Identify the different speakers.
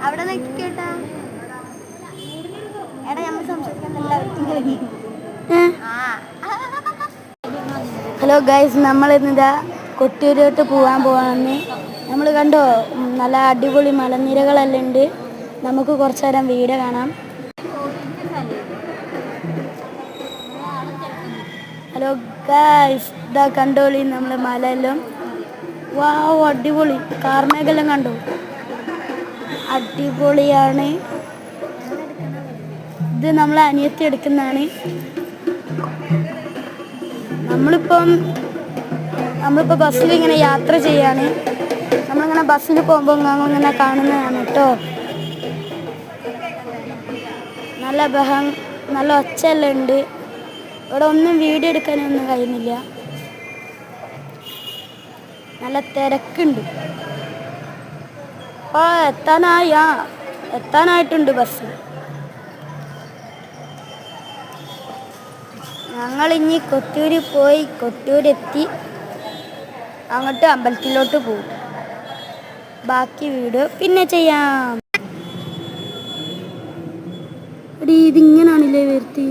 Speaker 1: അവിടെ നിൽക്കട്ടാ. എടാ നമ്മൾ സംസാരിക്കാൻ. ഹലോ ഗൈസ്, നമ്മളിന്നിതാ കൊട്ടിയൂരോട്ട് പോകാൻ പോവാണെന്ന്. നമ്മൾ കണ്ടോ, നല്ല അടിപൊളി മലനിരകളെല്ലാം ഉണ്ട്. നമുക്ക് കുറച്ചു നേരം വീഡിയോ കാണാം. ഹലോ ഗൈസ്, ഇതാ കണ്ടോളി നമ്മളെ മലയെല്ലാം. വാവ്, അടിപൊളി. കാർമേഘെല്ലാം കണ്ടോ, അടിപൊളിയാണ്. ഇത് നമ്മളെ അനിയത്തി എടുക്കുന്നതാണ്. നമ്മളിപ്പോൾ ബസ്സിൽ ഇങ്ങനെ യാത്ര ചെയ്യാണ്. നമ്മളിങ്ങനെ ബസ്സിൽ പോകുമ്പോൾ ഇങ്ങനെ കാണുന്നതാണ് കേട്ടോ. നല്ല ഒച്ചയെല്ലാം ഉണ്ട്. ഇവിടെ ഒന്നും വീഡിയോ എടുക്കാനൊന്നും കഴിയുന്നില്ല, നല്ല തിരക്കുണ്ട്. എത്താനായിട്ടുണ്ട് ബസ്. ഞങ്ങളിനി കൊട്ടിയൂരിൽ പോയി, കൊട്ടിയൂരെത്തി അങ്ങോട്ട് അമ്പലത്തിലോട്ട് പോകും. ബാക്കി വീഡിയോ പിന്നെ ചെയ്യാം. ഇതിങ്ങനാണല്ലേ വരുത്തി.